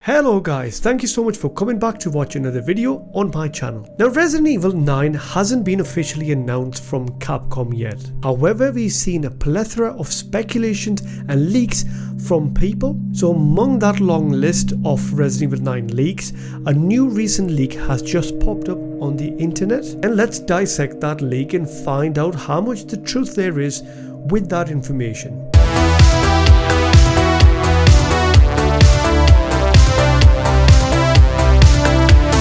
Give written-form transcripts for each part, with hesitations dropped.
Hello guys, thank you so much for coming back to watch another video on my channel. Now Resident Evil 9 hasn't been officially announced from Capcom yet. However, we've seen a plethora of speculations and leaks from people. So among that long list of Resident Evil 9 leaks, a new recent leak has just popped up on the internet. And let's dissect that leak and find out how much the truth there is with that information.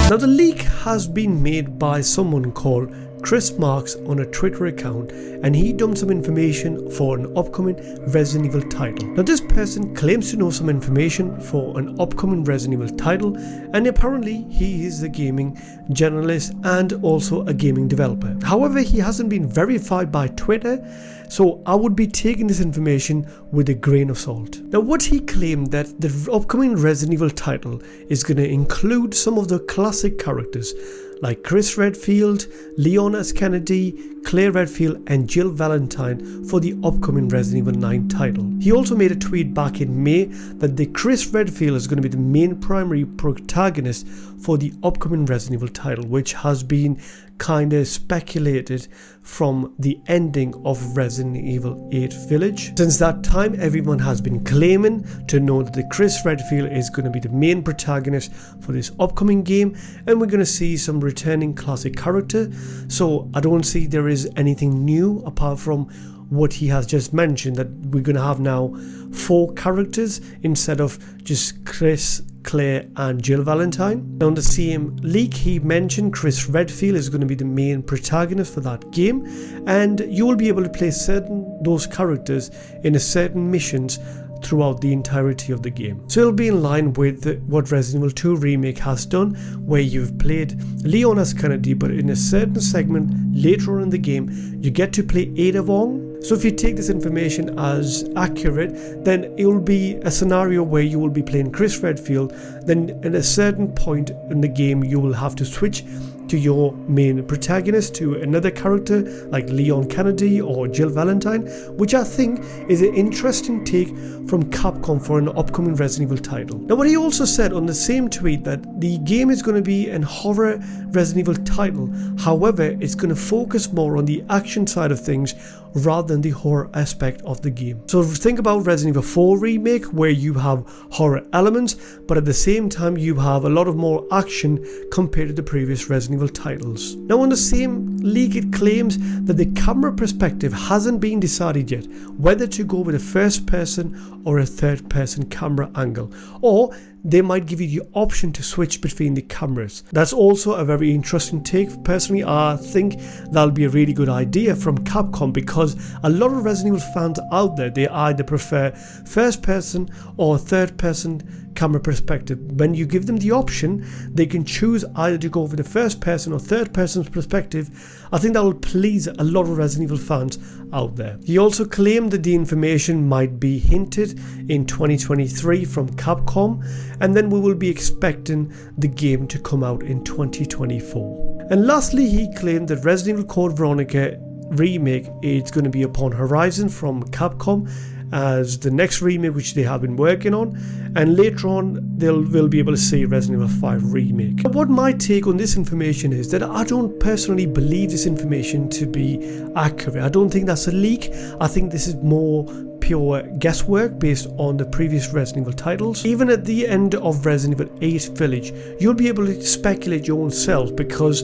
Now the leak has been made by someone called Chris Marks on a Twitter account, and he dumped some information for an upcoming Resident Evil title. Now this person claims to know some information for an upcoming Resident Evil title, and apparently he is a gaming journalist and also a gaming developer. However, he hasn't been verified by Twitter, so I would be taking this information with a grain of salt. Now what he claimed that the upcoming Resident Evil title is going to include some of the classic characters like Chris Redfield, Leon S. Kennedy, Claire Redfield and Jill Valentine for the upcoming Resident Evil 9 title. He also made a tweet back in May that the Chris Redfield is going to be the main primary protagonist for the upcoming Resident Evil title, which has been kind of speculated from the ending of Resident Evil 8 Village. Since that time, everyone has been claiming to know that the Chris Redfield is going to be the main protagonist for this upcoming game, and we're going to see some returning classic character. So I don't see there is anything new apart from what he has just mentioned, that we're going to have now 4 characters instead of just Chris, Claire and Jill Valentine. On the same leak, he mentioned Chris Redfield is going to be the main protagonist for that game, and you will be able to play those characters in a certain missions throughout the entirety of the game. So it'll be in line with what Resident Evil 2 Remake has done, where you've played Leon S. Kennedy, but in a certain segment later on in the game you get to play Ada Wong. So if you take this information as accurate, then it will be a scenario where you will be playing Chris Redfield, then at a certain point in the game you will have to switch to your main protagonist, to another character like Leon Kennedy or Jill Valentine, which I think is an interesting take from Capcom for an upcoming Resident Evil title. Now what he also said on the same tweet, that the game is going to be an horror Resident Evil title, however it's going to focus more on the action side of things rather than the horror aspect of the game. So think about Resident Evil 4 Remake, where you have horror elements, but at the same time you have a lot of more action compared to the previous Resident Evil titles. Now on the same leak, it claims that the camera perspective hasn't been decided yet, whether to go with a first person or a third person camera angle, or they might give you the option to switch between the cameras. That's also a very interesting take. Personally, I think that'll be a really good idea from Capcom, because a lot of Resident Evil fans out there, they either prefer first person or third person camera perspective. When you give them the option, they can choose either to go for the first person or third person's perspective. I think that will please a lot of Resident Evil fans out there. He also claimed that the information might be hinted in 2023 from Capcom, and then we will be expecting the game to come out in 2024. And lastly, he claimed that Resident Evil Code Veronica Remake is going to be upon horizon from Capcom as the next remake which they have been working on, and later on will be able to see Resident Evil 5 Remake. What my take on this information is that I don't personally believe this information to be accurate. I don't think that's a leak. I think this is more pure guesswork based on the previous Resident Evil titles. Even at the end of Resident Evil 8 Village, you'll be able to speculate your own self, because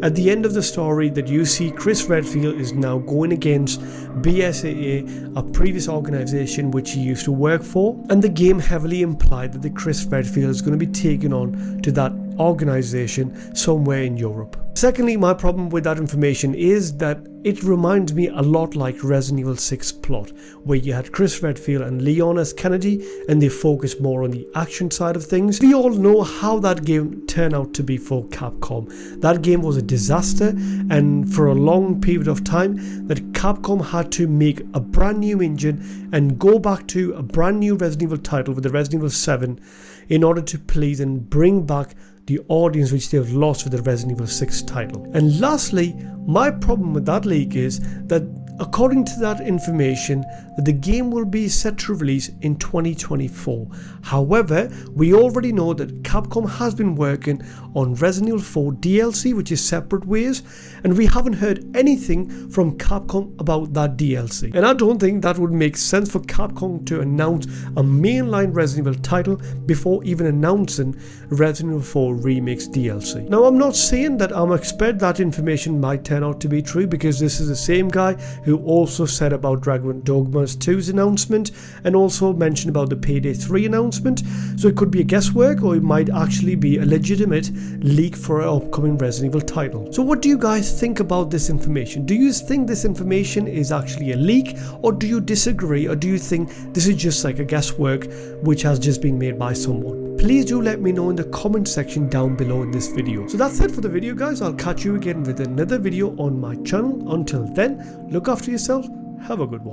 at the end of the story that you see Chris Redfield is now going against BSAA, a previous organization which he used to work for, and the game heavily implied that the Chris Redfield is going to be taken on to that organization somewhere in Europe. Secondly, my problem with that information is that it reminds me a lot like Resident Evil 6 plot, where you had Chris Redfield and Leon S. Kennedy, and they focused more on the action side of things. We all know how that game turned out to be for Capcom. That game was a disaster, and for a long period of time that Capcom had to make a brand new engine and go back to a brand new Resident Evil title with the Resident Evil 7 in order to please and bring back the audience which they have lost with the Resident Evil 6 title. And lastly, my problem with that leak is that according to that information, that the game will be set to release in 2024. However, we already know that Capcom has been working on Resident Evil 4 DLC, which is Separate Ways, and we haven't heard anything from Capcom about that DLC. And I don't think that would make sense for Capcom to announce a mainline Resident Evil title before even announcing Resident Evil 4 Remix DLC. Now, I'm not saying that I expect that information might turn out to be true, because this is the same guy who also said about Dragon Dogma 2's announcement and also mentioned about the Payday 3 announcement. So it could be a guesswork, or it might actually be a legitimate leak for an upcoming Resident Evil title. So what do you guys think about this information? Do you think this information is actually a leak, or do you disagree, or do you think this is just like a guesswork which has just been made by someone? Please do let me know in the comment section down below in this video. So that's it for the video, guys. I'll catch you again with another video on my channel. Until then, look after yourselves. Have a good one.